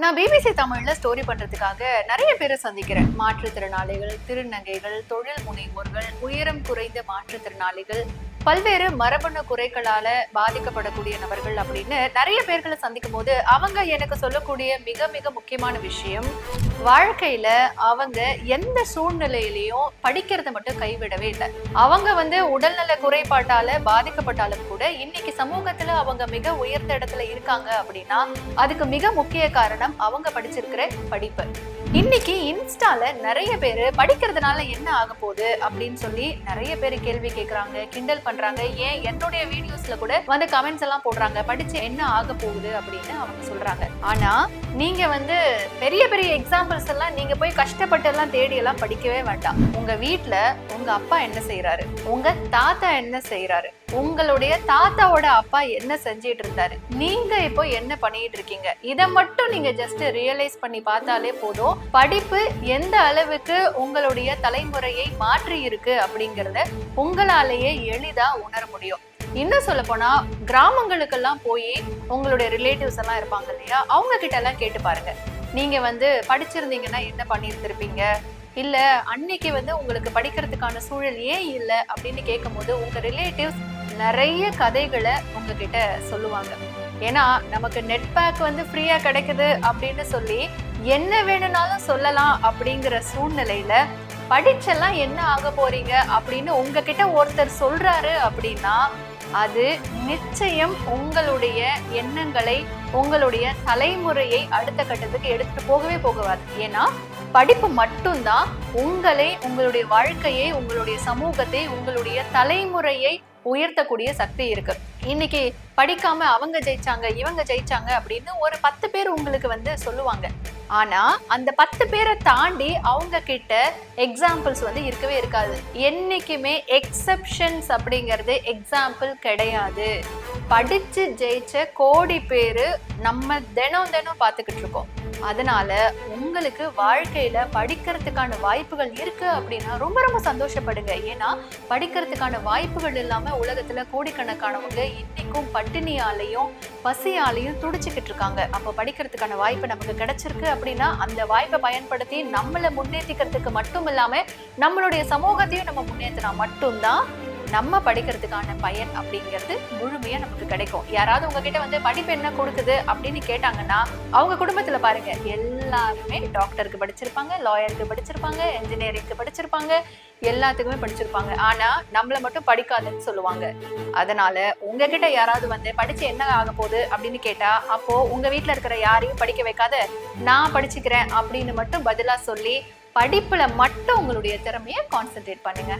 நான் பிபிசி தமிழ்ல ஸ்டோரி பண்றதுக்காக நிறைய பேரை சந்திக்கிறேன். மாற்றுத்திறனாளிகள், திருநங்கைகள், தொழில் முனைவோர்கள், உயரம் குறைந்த மாற்றுத்திறனாளிகள், பல்வேறு மரபணு குறைகளால பாதிக்கப்படக்கூடிய நபர்கள் அப்படின்னு நிறைய பேர்களை சந்திக்கும் போது அவங்க எனக்கு சொல்லக்கூடிய மிக மிக முக்கியமான விஷயம், வாழ்க்கையில அவங்க எந்த சூழ்நிலையிலையும் படிக்கிறத மட்டும் கைவிடவே இல்லை. அவங்க உடல்நல குறைபாட்டால பாதிக்கப்பட்டாலும் கூட இன்னைக்கு சமூகத்துல அவங்க மிக உயர்ந்த இடத்துல இருக்காங்க அப்படின்னா அதுக்கு மிக முக்கிய காரணம் அவங்க படிச்சிருக்கிற படிப்பு. இன்னைக்கு இன்ஸ்டால நிறைய பேரு படிக்கிறதுனால என்ன ஆக போகுது அப்படின்னு சொல்லி நிறைய பேர் கேள்வி கேட்கறாங்க, கிண்டல் பண்றாங்க. ஏன் என்னுடைய வீடியோஸ்ல கூட கமெண்ட்ஸ் எல்லாம் போடுறாங்க, படிச்சு என்ன ஆக போகுது அப்படின்னு அவங்க சொல்றாங்க. ஆனா நீங்க பெரிய பெரிய எக்ஸாம்பிள்ஸ் எல்லாம் நீங்க போய் கஷ்டப்பட்டு எல்லாம் தேடி எல்லாம் படிக்கவே வேண்டாம். உங்க வீட்டுல உங்க அப்பா என்ன செய்யறாரு, உங்க தாத்தா என்ன செய்யறாரு, உங்களுடைய தாத்தாவோட அப்பா என்ன செஞ்சிட்டு இருந்தாரு, நீங்க இப்போ என்ன பண்ணிட்டு இருக்கீங்க, இதை மட்டும் நீங்க ஜஸ்ட் ரியலைஸ் பண்ணி பார்த்தாலே போதும் படிப்பு எந்த அளவுக்கு உங்களுடைய தலைமுறையை மாற்றி இருக்கு அப்படிங்கறத உங்களாலேயே எளிதா உணர முடியும். இன்னும் சொல்ல போனா கிராமங்களுக்கெல்லாம் போய் உங்களுடைய ரிலேட்டிவ்ஸ் எல்லாம் இருப்பாங்க இல்லையா, அவங்க கிட்ட எல்லாம் கேட்டு பாருங்க. நீங்க படிச்சிருந்தீங்கன்னா என்ன பண்ணிருந்திருப்பீங்க, இல்ல அன்னைக்கு உங்களுக்கு படிக்கிறதுக்கான சூழல் ஏன் இல்லை அப்படின்னு கேட்கும் போது உங்க ரிலேட்டிவ்ஸ் நிறைய கதைகளை உங்ககிட்ட சொல்லுவாங்க. ஏன்னா நமக்கு நெட் பேக் ஃப்ரீயா கிடைக்குது அப்படின்னு சொல்லி என்ன வேணும்னாலும் சொல்லலாம் அப்படிங்கிற சூழ்நிலையில படிச்செல்லாம் என்ன ஆக போறீங்க அப்படின்னு உங்ககிட்ட ஒருத்தர் சொல்றாரு அப்படின்னா அது நிச்சயம் உங்களுடைய எண்ணங்களை, உங்களுடைய தலைமுறையை அடுத்த கட்டத்துக்கு எடுத்துட்டு போகவே போகாது. ஏன்னா படிப்பு மட்டும்தான் உங்களை, உங்களுடைய வாழ்க்கையை, உங்களுடைய சமூகத்தை, உங்களுடைய தலைமுறையை உயர்த்தக்கூடிய சக்தி இருக்கு. இன்னைக்கு படிக்காம அவங்க ஜெயிச்சாங்க, இவங்க ஜெயிச்சாங்க அப்படின்னு ஒரு 10 பேர் உங்களுக்கு சொல்லுவாங்க. ஆனா அந்த 10 பேரை தாண்டி அவங்க கிட்ட எக்ஸாம்பிள்ஸ் இருக்கவே இருக்காது. என்னைக்குமே எக்ஸெப்ஷன்ஸ் அப்படிங்கிறது எக்ஸாம்பிள் கிடையாது. படிச்சு ஜெயிச்ச கோடி பேரு நம்ம தினம் தினம் பார்த்துக்கிட்டு இருக்கோம். அதனால உங்களுக்கு வாழ்க்கையில படிக்கிறதுக்கான வாய்ப்புகள் இருக்கு அப்படின்னா ரொம்ப ரொம்ப சந்தோஷப்படுங்க. ஏன்னா படிக்கிறதுக்கான வாய்ப்புகள் இல்லாம உலகத்துல கோடிக்கணக்கானவங்க இன்னைக்கும் பட்டினியாலையும் பசியாலையும் துடிச்சுக்கிட்டு இருக்காங்க. அப்போ படிக்கிறதுக்கான வாய்ப்பு நமக்கு கிடைச்சிருக்கு அப்படின்னா அந்த வாய்ப்பை பயன்படுத்தி நம்மளை முன்னேற்றிக்கிறதுக்கு மட்டும் இல்லாம நம்மளுடைய சமூகத்தையும் நம்ம முன்னேற்றினா மட்டும்தான் நம்ம படிக்கிறதுக்கான பயன் அப்படிங்கிறது முழுமையா நமக்கு கிடைக்கும். யாராவது உங்ககிட்ட படிப்பு என்ன கொடுக்குது அப்படின்னு கேட்டாங்கன்னா அவங்க குடும்பத்துல பாருங்க, எல்லாருமே டாக்டருக்கு படிச்சிருப்பாங்க, லாயருக்கு படிச்சிருப்பாங்க, என்ஜினியரிங்க்கு படிச்சிருப்பாங்க, எல்லாத்துக்குமே படிச்சிருப்பாங்க. ஆனா நம்மள மட்டும் படிக்காதுன்னு சொல்லுவாங்க. அதனால உங்ககிட்ட யாராவது படிச்சு என்ன ஆக போகுது அப்படின்னு கேட்டா அப்போ உங்க வீட்டுல இருக்கிற யாரையும் படிக்க வைக்காத, நான் படிச்சுக்கிறேன் அப்படின்னு மட்டும் பதிலா சொல்லி படிப்புல மட்டும் உங்களுடைய திறமையை கான்சென்ட்ரேட் பண்ணுங்க.